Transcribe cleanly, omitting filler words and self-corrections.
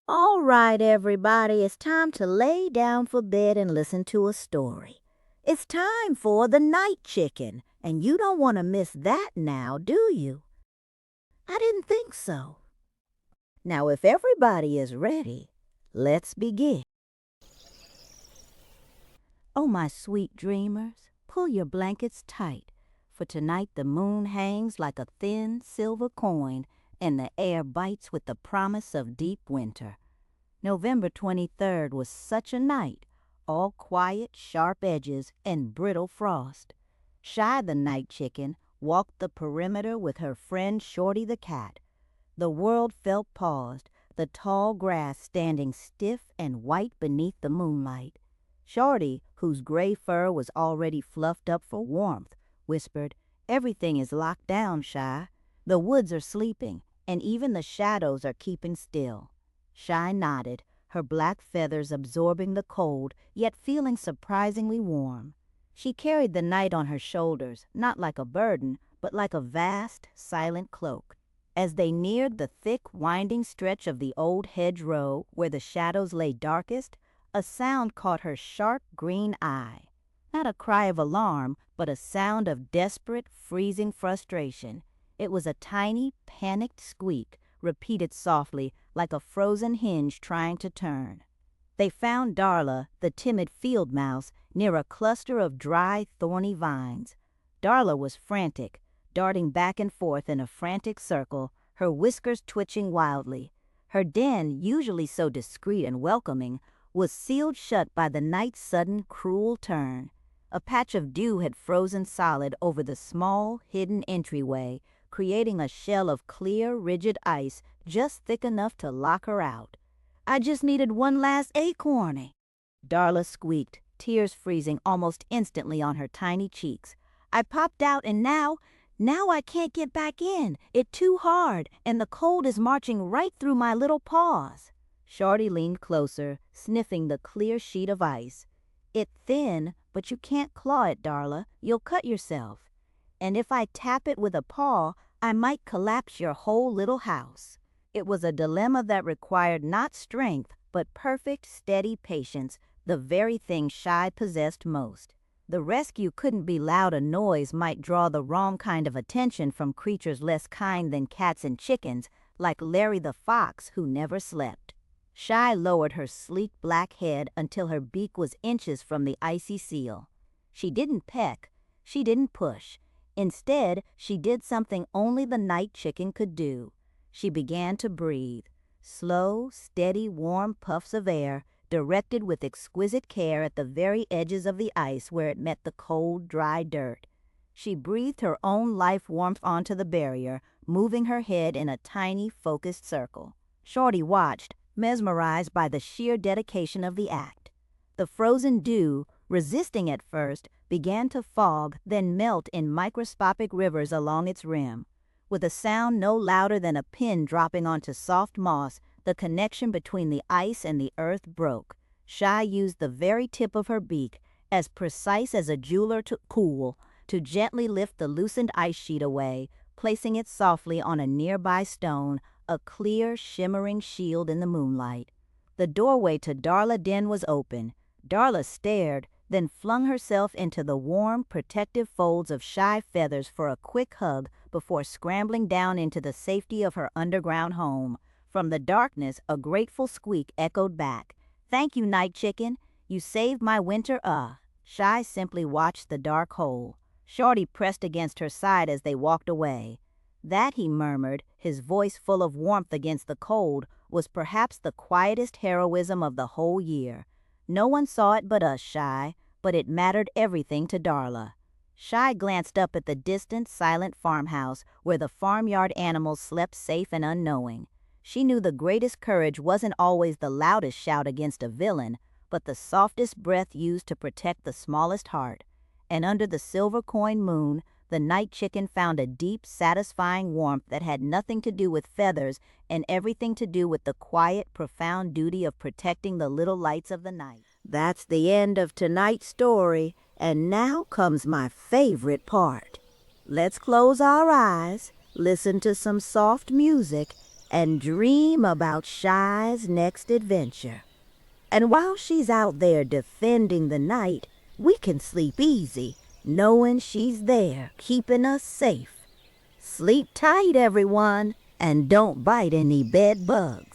All right, everybody, it's time to lay down for bed and listen to a story. It's time for the night chicken, and you don't want to miss that now, do you? I didn't think so. Now, if everybody is ready, let's begin. Oh, my sweet dreamers, pull your blankets tight, for tonight the moon hangs like a thin silver coin, and the air bites with the promise of deep winter. November 23rd was such a night, all quiet, sharp edges, and brittle frost. Shy the night chicken walked the perimeter with her friend Shorty the cat. The world felt paused, the tall grass standing stiff and white beneath the moonlight. Shorty, whose gray fur was already fluffed up for warmth, whispered, "Everything is locked down, Shy. The woods are sleeping, and even the shadows are keeping still." Shy nodded, her black feathers absorbing the cold, yet feeling surprisingly warm. She carried the night on her shoulders, not like a burden, but like a vast, silent cloak. As they neared the thick, winding stretch of the old hedgerow where the shadows lay darkest, a sound caught her sharp green eye. Not a cry of alarm, but a sound of desperate, freezing frustration. It was a tiny, panicked squeak, repeated softly, like a frozen hinge trying to turn. They found Darla, the timid field mouse, near a cluster of dry, thorny vines. Darla was frantic, darting back and forth in a frantic circle, her whiskers twitching wildly. Her den, usually so discreet and welcoming, was sealed shut by the night's sudden, cruel turn. A patch of dew had frozen solid over the small, hidden entryway, creating a shell of clear, rigid ice just thick enough to lock her out. "I just needed one last acorn," Darla squeaked, tears freezing almost instantly on her tiny cheeks. "I popped out and now I can't get back in. It's too hard, and the cold is marching right through my little paws." Shorty leaned closer, sniffing the clear sheet of ice. "It's thin, but you can't claw it, Darla. You'll cut yourself. And if I tap it with a paw, I might collapse your whole little house." It was a dilemma that required not strength, but perfect, steady patience, the very thing Shy possessed most. The rescue couldn't be loud. A noise might draw the wrong kind of attention from creatures less kind than cats and chickens, like Larry the fox, who never slept. Shy lowered her sleek black head until her beak was inches from the icy seal. She didn't peck, she didn't push. Instead, she did something only the night chicken could do. She began to breathe. Slow, steady, warm puffs of air, directed with exquisite care at the very edges of the ice where it met the cold, dry dirt. She breathed her own life warmth onto the barrier, moving her head in a tiny, focused circle. Shorty watched, mesmerized by the sheer dedication of the act. The frozen dew, resisting at first, began to fog, then melt in microscopic rivers along its rim. With a sound no louder than a pin dropping onto soft moss, the connection between the ice and the earth broke. Shy used the very tip of her beak, as precise as a jeweler to gently lift the loosened ice sheet away, placing it softly on a nearby stone, a clear, shimmering shield in the moonlight. The doorway to Darla Den was open. Darla stared, then flung herself into the warm, protective folds of Shy feathers for a quick hug before scrambling down into the safety of her underground home. From the darkness, a grateful squeak echoed back. "Thank you, Night Chicken. You saved my winter." Shy simply watched the dark hole. Shorty pressed against her side as they walked away. That, he murmured, his voice full of warmth against the cold, was perhaps the quietest heroism of the whole year. No one saw it but us, Shy, but it mattered everything to Darla. Shy glanced up at the distant, silent farmhouse where the farmyard animals slept safe and unknowing. She knew the greatest courage wasn't always the loudest shout against a villain, but the softest breath used to protect the smallest heart. And under the silver coin moon, the night chicken found a deep, satisfying warmth that had nothing to do with feathers and everything to do with the quiet, profound duty of protecting the little lights of the night. That's the end of tonight's story, and now comes my favorite part. Let's close our eyes, listen to some soft music, and dream about Shy's next adventure. And while she's out there defending the night, we can sleep easy, knowing she's there, keeping us safe. Sleep tight, everyone, and don't bite any bed bugs.